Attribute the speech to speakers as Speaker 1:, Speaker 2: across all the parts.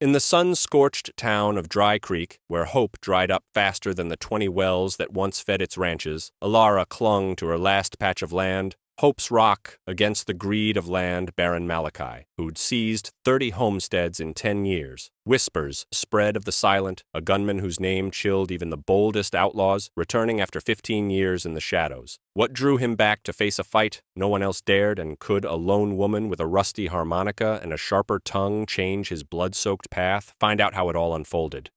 Speaker 1: In the sun-scorched town of Dry Creek, where hope dried up faster than the 20 wells that once fed its ranches, Alara clung to her last patch of land, Hope's Rock, against the greed of land Baron Malachi, who'd seized 30 homesteads in 10 years. Whispers spread of the silent, a gunman whose name chilled even the boldest outlaws, returning after 15 years in the shadows. What drew him back to face a fight no one else dared, and could a lone woman with a rusty harmonica and a sharper tongue change his blood-soaked path? Find out how it all unfolded.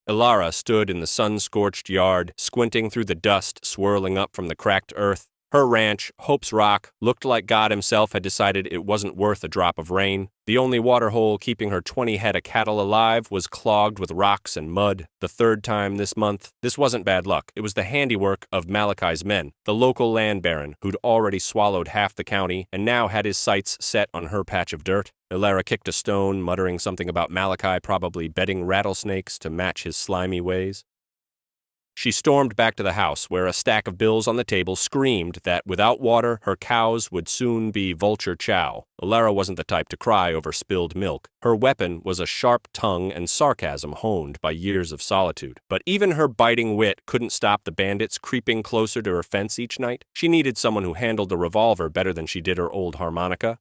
Speaker 1: Alara stood in the sun-scorched yard, squinting through the dust swirling up from the cracked earth. Her ranch, Hope's Rock, looked like God himself had decided it wasn't worth a drop of rain. The only waterhole keeping her 20 head of cattle alive was clogged with rocks and mud. The third time this month. This wasn't bad luck. It was the handiwork of Malachi's men, the local land baron who'd already swallowed half the county and now had his sights set on her patch of dirt. Alara kicked a stone, muttering something about Malachi probably bedding rattlesnakes to match his slimy ways. She stormed back to the house, where a stack of bills on the table screamed that without water, her cows would soon be vulture chow. Alara wasn't the type to cry over spilled milk. Her weapon was a sharp tongue and sarcasm honed by years of solitude. But even her biting wit couldn't stop the bandits creeping closer to her fence each night. She needed someone who handled the revolver better than she did her old harmonica.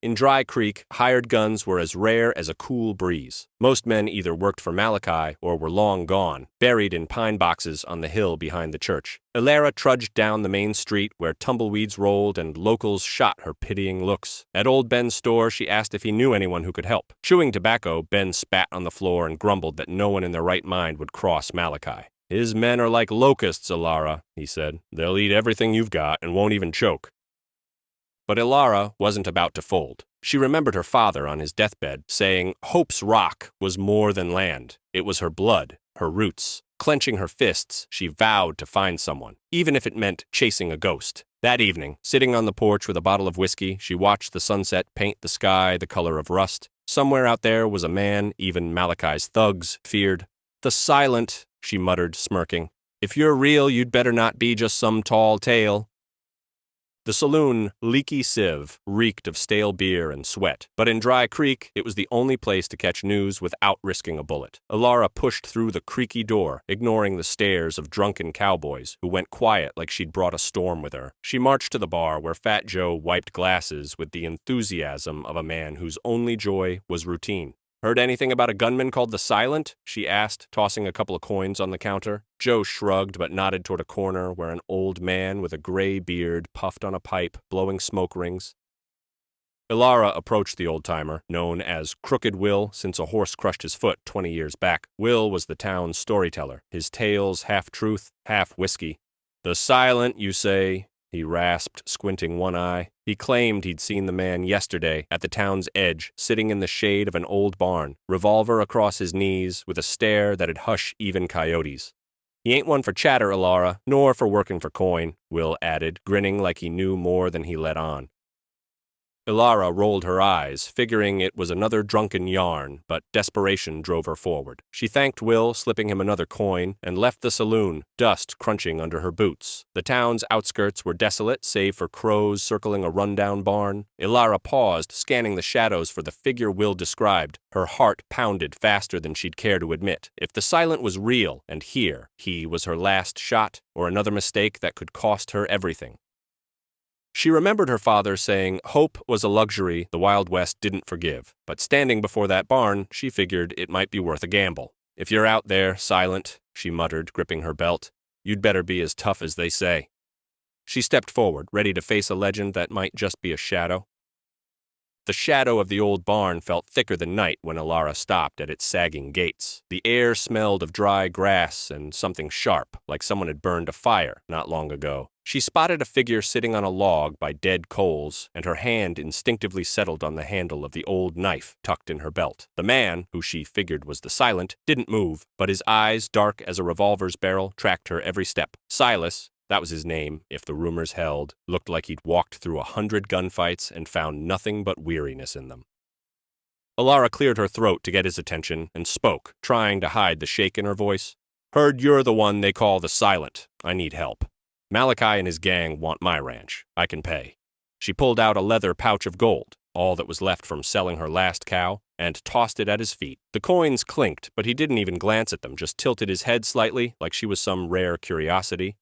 Speaker 1: In Dry Creek, hired guns were as rare as a cool breeze. Most men either worked for Malachi or were long gone, buried in pine boxes on the hill behind the church. Alara trudged down the main street where tumbleweeds rolled and locals shot her pitying looks. At old Ben's store, she asked if he knew anyone who could help. Chewing tobacco, Ben spat on the floor and grumbled that no one in their right mind would cross Malachi. "His men are like locusts, Alara," he said. "They'll eat everything you've got and won't even choke." But Alara wasn't about to fold. She remembered her father on his deathbed saying Hope's Rock was more than land. It was her blood, her roots. Clenching her fists, she vowed to find someone, even if it meant chasing a ghost. That evening, sitting on the porch with a bottle of whiskey, she watched the sunset paint the sky the color of rust. Somewhere out there was a man even Malachi's thugs feared. "The Silent," she muttered, smirking. "If you're real, you'd better not be just some tall tale." The saloon, Leaky Sieve, reeked of stale beer and sweat, but in Dry Creek, it was the only place to catch news without risking a bullet. Alara pushed through the creaky door, ignoring the stares of drunken cowboys who went quiet like she'd brought a storm with her. She marched to the bar where Fat Joe wiped glasses with the enthusiasm of a man whose only joy was routine. "Heard anything about a gunman called the Silent?" she asked, tossing a couple of coins on the counter. Joe shrugged but nodded toward a corner where an old man with a gray beard puffed on a pipe, blowing smoke rings. Alara approached the old-timer, known as Crooked Will since a horse crushed his foot 20 years back. Will was the town's storyteller, his tales half truth, half whiskey. "The Silent, you say?" he rasped, squinting one eye. He claimed he'd seen the man yesterday at the town's edge, sitting in the shade of an old barn, revolver across his knees, with a stare that'd hush even coyotes. "He ain't one for chatter, Alara, nor for working for coin," Will added, grinning like he knew more than he let on. Alara rolled her eyes, figuring it was another drunken yarn, but desperation drove her forward. She thanked Will, slipping him another coin, and left the saloon, dust crunching under her boots. The town's outskirts were desolate, save for crows circling a rundown barn. Alara paused, scanning the shadows for the figure Will described. Her heart pounded faster than she'd care to admit. If the Silent was real, and here, he was her last shot, or another mistake that could cost her everything. She remembered her father saying hope was a luxury the Wild West didn't forgive, but standing before that barn, she figured it might be worth a gamble. "If you're out there, Silent," she muttered, gripping her belt, "you'd better be as tough as they say." She stepped forward, ready to face a legend that might just be a shadow. The shadow of the old barn felt thicker than night when Alara stopped at its sagging gates. The air smelled of dry grass and something sharp, like someone had burned a fire not long ago. She spotted a figure sitting on a log by dead coals, and her hand instinctively settled on the handle of the old knife tucked in her belt. The man, who she figured was the Silent, didn't move, but his eyes, dark as a revolver's barrel, tracked her every step. Silas, that was his name, if the rumors held, looked like he'd walked through 100 gunfights and found nothing but weariness in them. Alara cleared her throat to get his attention and spoke, trying to hide the shake in her voice. "Heard you're the one they call the Silent. I need help. Malachi and his gang want my ranch. I can pay." She pulled out a leather pouch of gold, all that was left from selling her last cow, and tossed it at his feet. The coins clinked, but he didn't even glance at them, just tilted his head slightly, like she was some rare curiosity.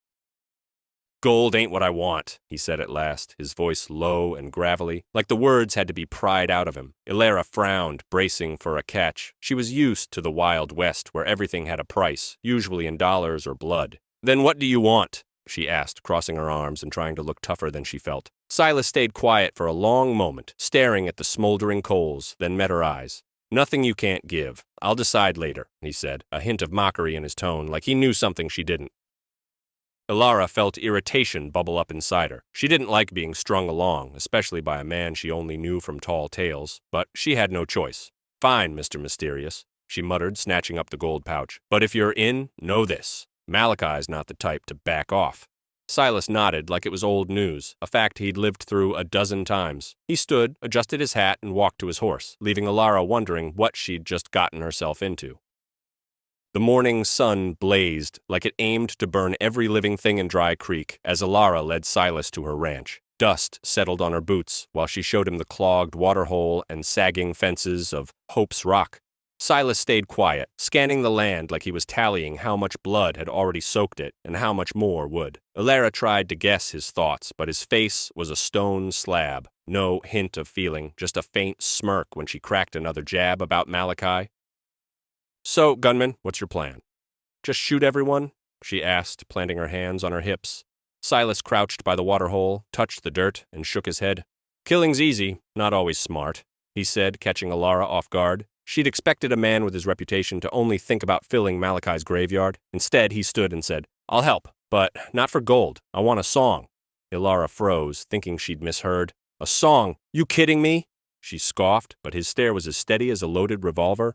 Speaker 1: "Gold ain't what I want," he said at last, his voice low and gravelly, like the words had to be pried out of him. Ilara frowned, bracing for a catch. She was used to the Wild West, where everything had a price, usually in dollars or blood. "Then what do you want?" she asked, crossing her arms and trying to look tougher than she felt. Silas stayed quiet for a long moment, staring at the smoldering coals, then met her eyes. "Nothing you can't give. I'll decide later," he said, a hint of mockery in his tone, like he knew something she didn't. Ilara felt irritation bubble up inside her. She didn't like being strung along, especially by a man she only knew from tall tales, but she had no choice. "Fine, Mr. Mysterious," she muttered, snatching up the gold pouch. "But if you're in, know this. Malachi's not the type to back off." Silas nodded like it was old news, a fact he'd lived through a dozen times. He stood, adjusted his hat, and walked to his horse, leaving Ilara wondering what she'd just gotten herself into. The morning sun blazed like it aimed to burn every living thing in Dry Creek as Ilara led Silas to her ranch. Dust settled on her boots while she showed him the clogged waterhole and sagging fences of Hope's Rock. Silas stayed quiet, scanning the land like he was tallying how much blood had already soaked it and how much more would. Ilara tried to guess his thoughts, but his face was a stone slab. No hint of feeling, just a faint smirk when she cracked another jab about Malachi. "So, gunman, what's your plan?" "Just shoot everyone?" she asked, planting her hands on her hips. Silas crouched by the waterhole, touched the dirt, and shook his head. "Killing's easy, not always smart," he said, catching Ilara off guard. She'd expected a man with his reputation to only think about filling Malachi's graveyard. Instead, he stood and said, "I'll help, but not for gold. I want a song." Ilara froze, thinking she'd misheard. "A song? You kidding me?" She scoffed, but his stare was as steady as a loaded revolver.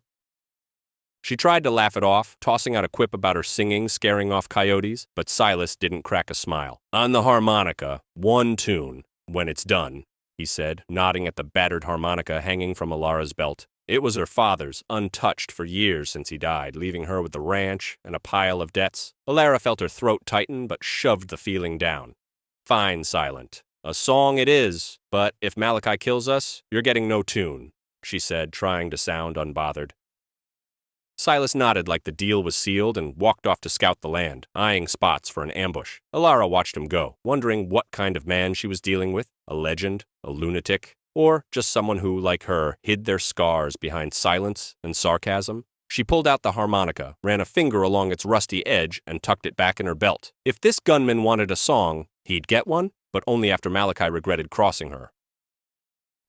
Speaker 1: She tried to laugh it off, tossing out a quip about her singing, scaring off coyotes, but Silas didn't crack a smile. "On the harmonica, one tune, when it's done," he said, nodding at the battered harmonica hanging from Ilara's belt. It was her father's, untouched for years since he died, leaving her with the ranch and a pile of debts. Ilara felt her throat tighten, but shoved the feeling down. "Fine, Silent. A song it is, but if Malachi kills us, you're getting no tune," she said, trying to sound unbothered. Silas nodded like the deal was sealed and walked off to scout the land, eyeing spots for an ambush. Ilara watched him go, wondering what kind of man she was dealing with, a legend, a lunatic, or just someone who, like her, hid their scars behind silence and sarcasm. She pulled out the harmonica, ran a finger along its rusty edge, and tucked it back in her belt. If this gunman wanted a song, he'd get one, but only after Malachi regretted crossing her.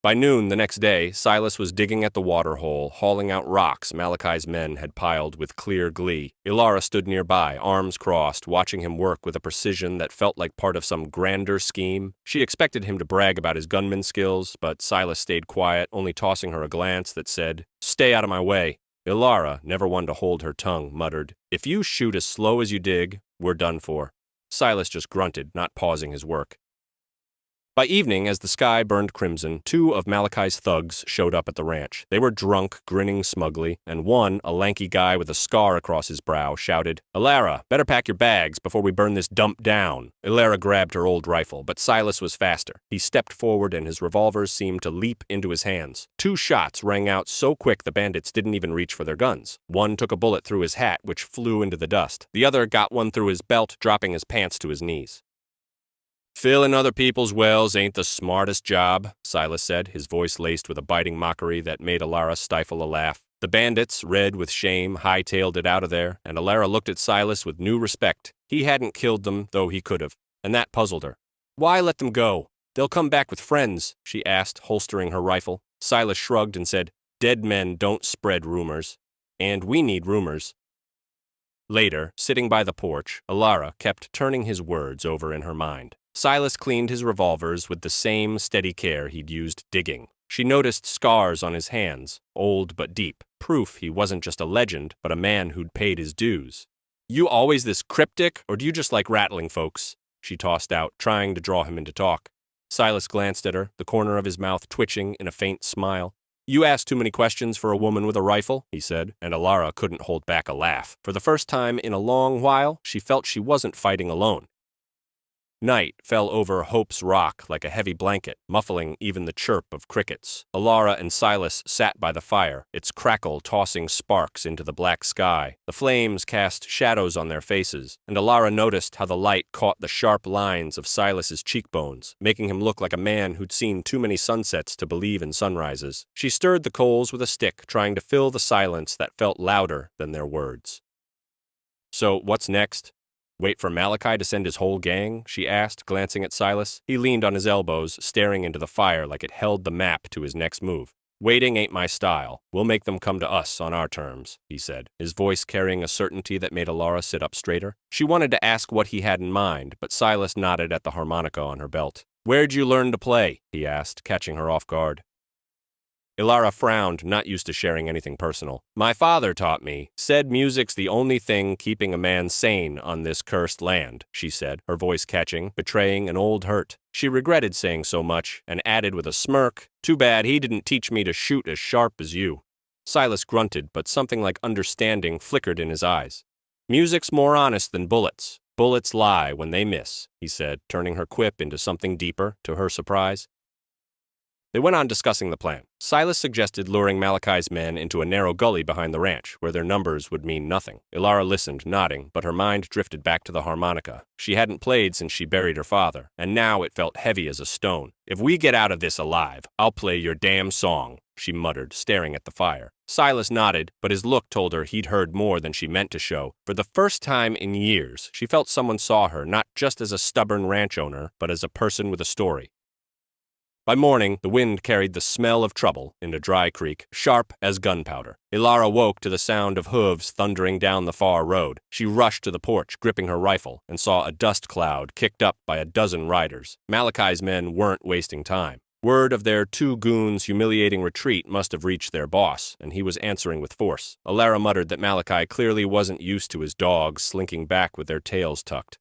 Speaker 1: By noon the next day, Silas was digging at the water hole, hauling out rocks Malachi's men had piled with clear glee. Ilara stood nearby, arms crossed, watching him work with a precision that felt like part of some grander scheme. She expected him to brag about his gunman skills, but Silas stayed quiet, only tossing her a glance that said, "Stay out of my way." Ilara, never one to hold her tongue, muttered, "If you shoot as slow as you dig, we're done for." Silas just grunted, not pausing his work. By evening, as the sky burned crimson, 2 of Malachi's thugs showed up at the ranch. They were drunk, grinning smugly, and one, a lanky guy with a scar across his brow, shouted, "Ilara, better pack your bags before we burn this dump down." Ilara grabbed her old rifle, but Silas was faster. He stepped forward and his revolvers seemed to leap into his hands. 2 shots rang out so quick the bandits didn't even reach for their guns. One took a bullet through his hat, which flew into the dust. The other got one through his belt, dropping his pants to his knees. "Filling other people's wells ain't the smartest job," Silas said, his voice laced with a biting mockery that made Ilara stifle a laugh. The bandits, red with shame, hightailed it out of there, and Ilara looked at Silas with new respect. He hadn't killed them, though he could have, and that puzzled her. "Why let them go? They'll come back with friends," she asked, holstering her rifle. Silas shrugged and said, "Dead men don't spread rumors. And we need rumors." Later, sitting by the porch, Ilara kept turning his words over in her mind. Silas cleaned his revolvers with the same steady care he'd used digging. She noticed scars on his hands, old but deep, proof he wasn't just a legend, but a man who'd paid his dues. "You always this cryptic, or do you just like rattling folks?" she tossed out, trying to draw him into talk. Silas glanced at her, the corner of his mouth twitching in a faint smile. "You ask too many questions for a woman with a rifle," he said, and Ilara couldn't hold back a laugh. For the first time in a long while, she felt she wasn't fighting alone. Night fell over Hope's Rock like a heavy blanket, muffling even the chirp of crickets. Alara and Silas sat by the fire, its crackle tossing sparks into the black sky. The flames cast shadows on their faces, and Alara noticed how the light caught the sharp lines of Silas's cheekbones, making him look like a man who'd seen too many sunsets to believe in sunrises. She stirred the coals with a stick, trying to fill the silence that felt louder than their words. "So, what's next? Wait for Malachi to send his whole gang?" she asked, glancing at Silas. He leaned on his elbows, staring into the fire like it held the map to his next move. "Waiting ain't my style. We'll make them come to us on our terms," he said, his voice carrying a certainty that made Alara sit up straighter. She wanted to ask what he had in mind, but Silas nodded at the harmonica on her belt. "Where'd you learn to play?" he asked, catching her off guard. Alara frowned, not used to sharing anything personal. "My father taught me. Said music's the only thing keeping a man sane on this cursed land," she said, her voice catching, betraying an old hurt. She regretted saying so much, and added with a smirk, "Too bad he didn't teach me to shoot as sharp as you." Silas grunted, but something like understanding flickered in his eyes. "Music's more honest than bullets. Bullets lie when they miss," he said, turning her quip into something deeper, to her surprise. They went on discussing the plan. Silas suggested luring Malachi's men into a narrow gully behind the ranch, where their numbers would mean nothing. Alara listened, nodding, but her mind drifted back to the harmonica. She hadn't played since she buried her father, and now it felt heavy as a stone. "If we get out of this alive, I'll play your damn song," she muttered, staring at the fire. Silas nodded, but his look told her he'd heard more than she meant to show. For the first time in years, she felt someone saw her not just as a stubborn ranch owner, but as a person with a story. By morning, the wind carried the smell of trouble into Dry Creek, sharp as gunpowder. Alara woke to the sound of hooves thundering down the far road. She rushed to the porch, gripping her rifle, and saw a dust cloud kicked up by a dozen riders. Malachi's men weren't wasting time. Word of their two goons' humiliating retreat must have reached their boss, and he was answering with force. Alara muttered that Malachi clearly wasn't used to his dogs slinking back with their tails tucked.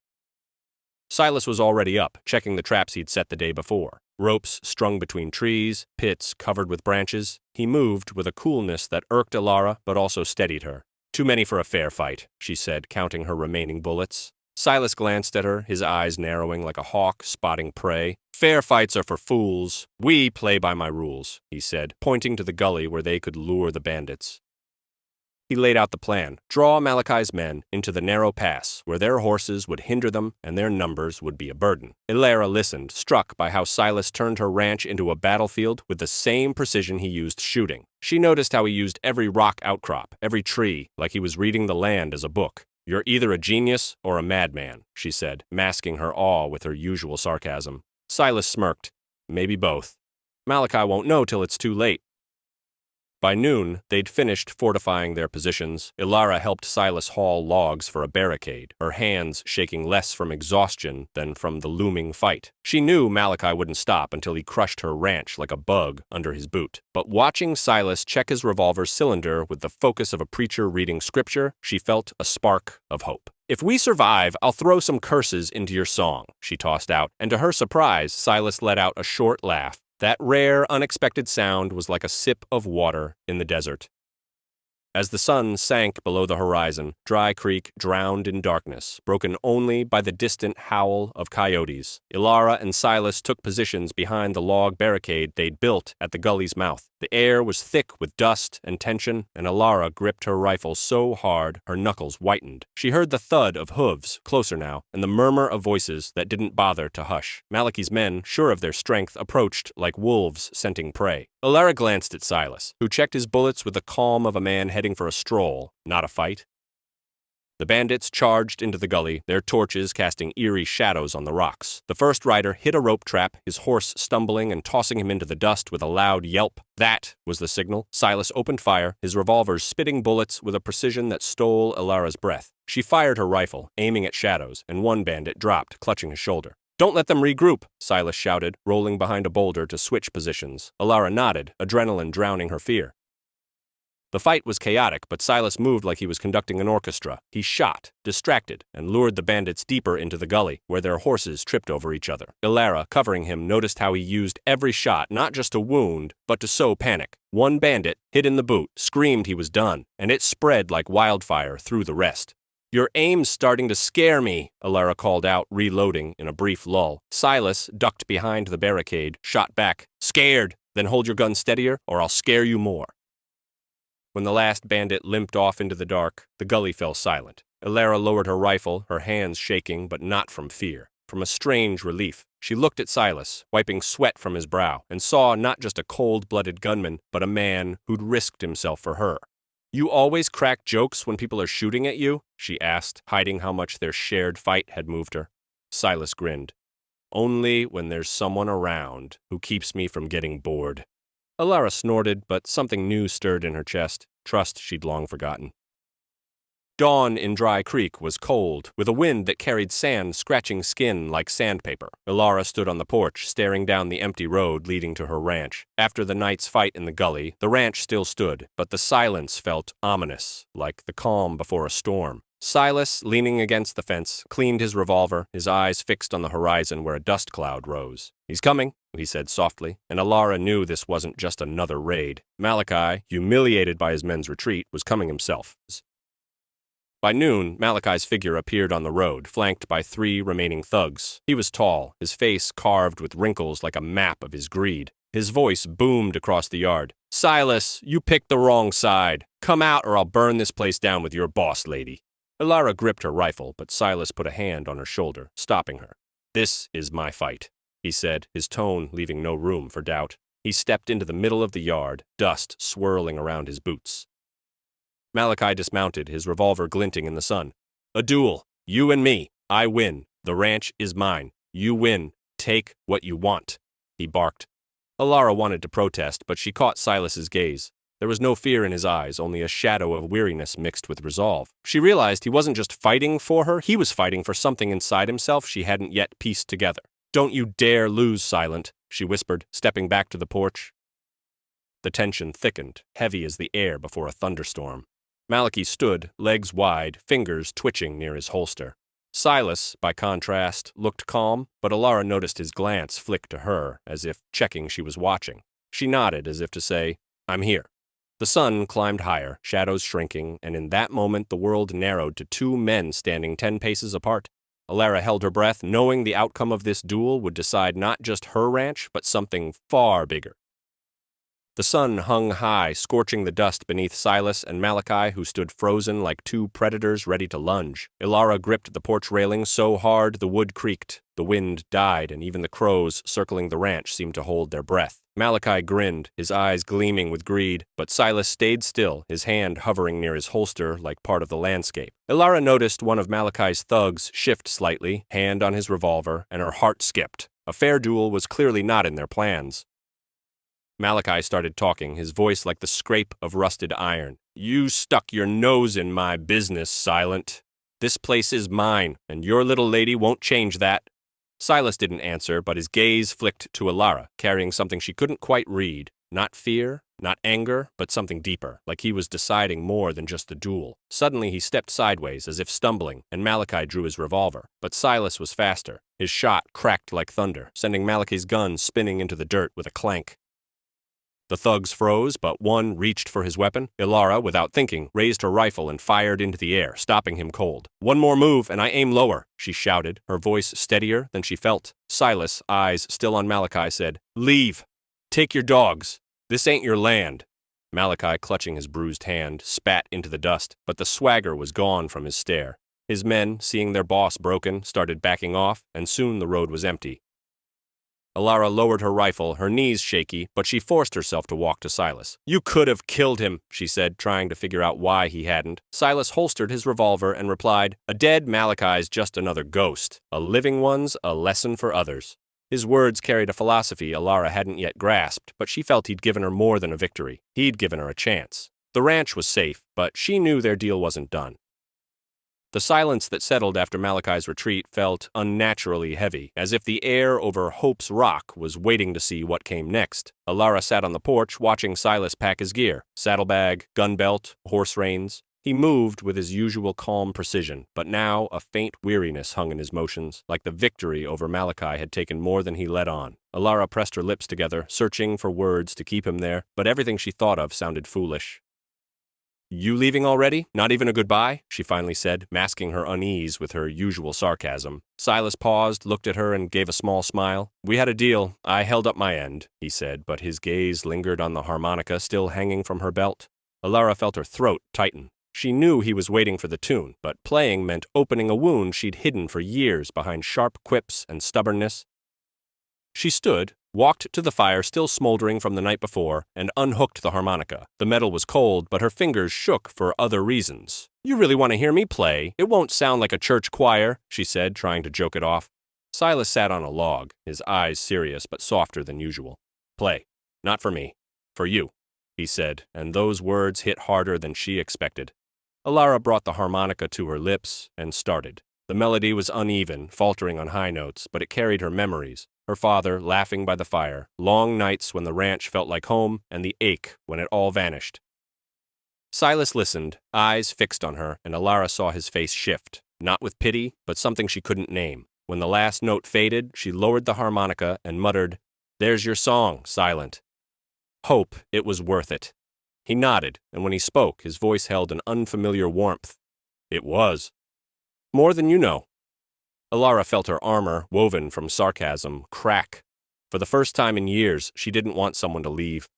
Speaker 1: Silas was already up, checking the traps he'd set the day before. Ropes strung between trees, pits covered with branches. He moved with a coolness that irked Alara but also steadied her. "Too many for a fair fight," she said, counting her remaining bullets. Silas glanced at her, his eyes narrowing like a hawk spotting prey. "Fair fights are for fools. We play by my rules," he said, pointing to the gully where they could lure the bandits. He laid out the plan. Draw Malachi's men into the narrow pass, where their horses would hinder them and their numbers would be a burden. Alara listened, struck by how Silas turned her ranch into a battlefield with the same precision he used shooting. She noticed how he used every rock outcrop, every tree, like he was reading the land as a book. "You're either a genius or a madman," she said, masking her awe with her usual sarcasm. Silas smirked. "Maybe both. Malachi won't know till it's too late." By noon, they'd finished fortifying their positions. Alara helped Silas haul logs for a barricade, her hands shaking less from exhaustion than from the looming fight. She knew Malachi wouldn't stop until he crushed her ranch like a bug under his boot. But watching Silas check his revolver's cylinder with the focus of a preacher reading scripture, she felt a spark of hope. "If we survive, I'll throw some curses into your song," she tossed out, and to her surprise, Silas let out a short laugh. That rare, unexpected sound was like a sip of water in the desert. As the sun sank below the horizon, Dry Creek drowned in darkness, broken only by the distant howl of coyotes. Alara and Silas took positions behind the log barricade they'd built at the gully's mouth. The air was thick with dust and tension, and Alara gripped her rifle so hard her knuckles whitened. She heard the thud of hooves, closer now, and the murmur of voices that didn't bother to hush. Malachi's men, sure of their strength, approached like wolves scenting prey. Alara glanced at Silas, who checked his bullets with the calm of a man heading for a stroll, not a fight. The bandits charged into the gully, their torches casting eerie shadows on the rocks. The first rider hit a rope trap, his horse stumbling and tossing him into the dust with a loud yelp. That was the signal. Silas opened fire, his revolver spitting bullets with a precision that stole Alara's breath. She fired her rifle, aiming at shadows, and one bandit dropped, clutching his shoulder. "Don't let them regroup," Silas shouted, rolling behind a boulder to switch positions. Alara nodded, adrenaline drowning her fear. The fight was chaotic, but Silas moved like he was conducting an orchestra. He shot, distracted, and lured the bandits deeper into the gully, where their horses tripped over each other. Alara, covering him, noticed how he used every shot not just to wound, but to sow panic. One bandit, hit in the boot, screamed he was done, and it spread like wildfire through the rest. Your aim's starting to scare me, Alara called out, reloading in a brief lull. Silas ducked behind the barricade, shot back. Scared? Then hold your gun steadier, or I'll scare you more. When the last bandit limped off into the dark, the gully fell silent. Alara lowered her rifle, her hands shaking, but not from fear. From a strange relief, she looked at Silas, wiping sweat from his brow, and saw not just a cold-blooded gunman, but a man who'd risked himself for her. You always crack jokes when people are shooting at you? She asked, hiding how much their shared fight had moved her. Silas grinned. Only when there's someone around who keeps me from getting bored. Alara snorted, but something new stirred in her chest, trust she'd long forgotten. Dawn in Dry Creek was cold, with a wind that carried sand scratching skin like sandpaper. Alara stood on the porch, staring down the empty road leading to her ranch. After the night's fight in the gully, the ranch still stood, but the silence felt ominous, like the calm before a storm. Silas, leaning against the fence, cleaned his revolver, his eyes fixed on the horizon where a dust cloud rose. He's coming, he said softly, and Alara knew this wasn't just another raid. Malachi, humiliated by his men's retreat, was coming himself. By noon, Malachi's figure appeared on the road, flanked by 3 remaining thugs. He was tall, his face carved with wrinkles like a map of his greed. His voice boomed across the yard. Silas, you picked the wrong side. Come out or I'll burn this place down with your boss lady. Alara gripped her rifle, but Silas put a hand on her shoulder, stopping her. This is my fight, he said, his tone leaving no room for doubt. He stepped into the middle of the yard, dust swirling around his boots. Malachi dismounted, his revolver glinting in the sun. A duel. You and me. I win. The ranch is mine. You win. Take what you want, he barked. Alara wanted to protest, but she caught Silas's gaze. There was no fear in his eyes, only a shadow of weariness mixed with resolve. She realized he wasn't just fighting for her, he was fighting for something inside himself she hadn't yet pieced together. Don't you dare lose, Silent, she whispered, stepping back to the porch. The tension thickened, heavy as the air before a thunderstorm. Malachi stood, legs wide, fingers twitching near his holster. Silas, by contrast, looked calm, but Alara noticed his glance flick to her, as if checking she was watching. She nodded, as if to say, I'm here. The sun climbed higher, shadows shrinking, and in that moment the world narrowed to 2 men standing 10 paces apart. Alara held her breath, knowing the outcome of this duel would decide not just her ranch, but something far bigger. The sun hung high, scorching the dust beneath Silas and Malachi, who stood frozen like 2 predators ready to lunge. Alara gripped the porch railing so hard the wood creaked. The wind died, and even the crows circling the ranch seemed to hold their breath. Malachi grinned, his eyes gleaming with greed, but Silas stayed still, his hand hovering near his holster like part of the landscape. Alara noticed one of Malachi's thugs shift slightly, hand on his revolver, and her heart skipped. A fair duel was clearly not in their plans. Malachi started talking, his voice like the scrape of rusted iron. You stuck your nose in my business, Silent. This place is mine, and your little lady won't change that. Silas didn't answer, but his gaze flicked to Alara, carrying something she couldn't quite read. Not fear, not anger, but something deeper, like he was deciding more than just the duel. Suddenly he stepped sideways, as if stumbling, and Malachi drew his revolver. But Silas was faster. His shot cracked like thunder, sending Malachi's gun spinning into the dirt with a clank. The thugs froze, but one reached for his weapon. Alara, without thinking, raised her rifle and fired into the air, stopping him cold. One more move, and I aim lower, she shouted, her voice steadier than she felt. Silas, eyes still on Malachi, said, Leave. Take your dogs. This ain't your land. Malachi, clutching his bruised hand, spat into the dust, but the swagger was gone from his stare. His men, seeing their boss broken, started backing off, and soon the road was empty. Alara lowered her rifle, her knees shaky, but she forced herself to walk to Silas. You could have killed him, she said, trying to figure out why he hadn't. Silas holstered his revolver and replied, A dead Malachi's just another ghost. A living one's a lesson for others. His words carried a philosophy Alara hadn't yet grasped, but she felt he'd given her more than a victory. He'd given her a chance. The ranch was safe, but she knew their deal wasn't done. The silence that settled after Malachi's retreat felt unnaturally heavy, as if the air over Hope's Rock was waiting to see what came next. Alara sat on the porch watching Silas pack his gear, saddlebag, gun belt, horse reins. He moved with his usual calm precision, but now a faint weariness hung in his motions, like the victory over Malachi had taken more than he let on. Alara pressed her lips together, searching for words to keep him there, but everything she thought of sounded foolish. You leaving already? Not even a goodbye? She finally said, masking her unease with her usual sarcasm. Silas paused, looked at her, and gave a small smile. We had a deal. I held up my end, he said, but his gaze lingered on the harmonica still hanging from her belt. Alara felt her throat tighten. She knew he was waiting for the tune, but playing meant opening a wound she'd hidden for years behind sharp quips and stubbornness. She stood, walked to the fire still smoldering from the night before, and unhooked the harmonica. The metal was cold, but her fingers shook for other reasons. You really want to hear me play? It won't sound like a church choir, she said, trying to joke it off. Silas sat on a log, his eyes serious but softer than usual. Play. Not for me. For you, he said, and those words hit harder than she expected. Alara brought the harmonica to her lips and started. The melody was uneven, faltering on high notes, but it carried her memories. Her father laughing by the fire, long nights when the ranch felt like home, and the ache when it all vanished. Silas listened, eyes fixed on her, and Alara saw his face shift, not with pity, but something she couldn't name. When the last note faded, she lowered the harmonica and muttered, "There's your song, Silent." Hope it was worth it. He nodded, and when he spoke, his voice held an unfamiliar warmth. It was. More than you know. Alara felt her armor, woven from sarcasm, crack. For the first time in years, she didn't want someone to leave.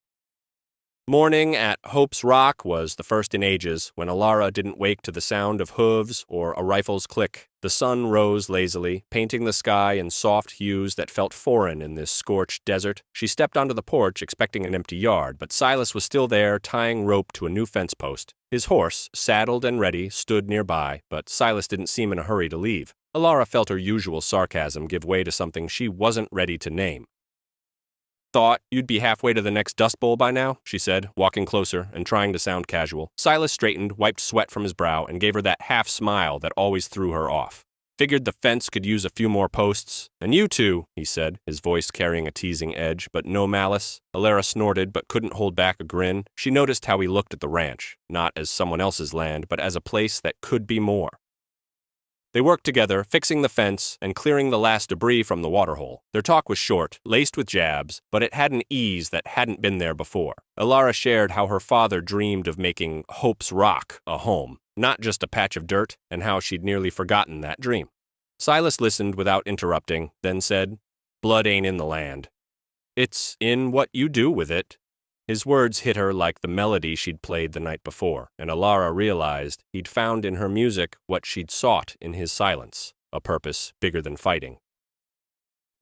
Speaker 1: Morning at Hope's Rock was the first in ages, when Alara didn't wake to the sound of hooves or a rifle's click. The sun rose lazily, painting the sky in soft hues that felt foreign in this scorched desert. She stepped onto the porch, expecting an empty yard, but Silas was still there, tying rope to a new fence post. His horse, saddled and ready, stood nearby, but Silas didn't seem in a hurry to leave. Alara felt her usual sarcasm give way to something she wasn't ready to name. Thought you'd be halfway to the next Dust Bowl by now, she said, walking closer and trying to sound casual. Silas straightened, wiped sweat from his brow, and gave her that half smile that always threw her off. Figured the fence could use a few more posts. And you too, he said, his voice carrying a teasing edge, but no malice. Alara snorted, but couldn't hold back a grin. She noticed how he looked at the ranch, not as someone else's land, but as a place that could be more. They worked together, fixing the fence and clearing the last debris from the waterhole. Their talk was short, laced with jabs, but it had an ease that hadn't been there before. Alara shared how her father dreamed of making Hope's Rock a home, not just a patch of dirt, and how she'd nearly forgotten that dream. Silas listened without interrupting, then said, "Blood ain't in the land. It's in what you do with it." His words hit her like the melody she'd played the night before, and Alara realized he'd found in her music what she'd sought in his silence, a purpose bigger than fighting.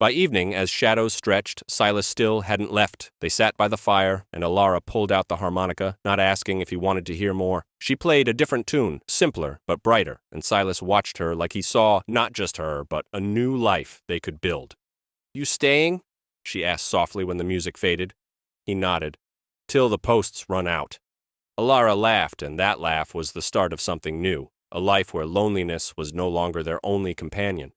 Speaker 1: By evening, as shadows stretched, Silas still hadn't left. They sat by the fire, and Alara pulled out the harmonica, not asking if he wanted to hear more. She played a different tune, simpler but brighter, and Silas watched her like he saw not just her, but a new life they could build. "You staying?" she asked softly when the music faded. He nodded. "Till the posts run out." Alara laughed, and that laugh was the start of something new, a life where loneliness was no longer their only companion.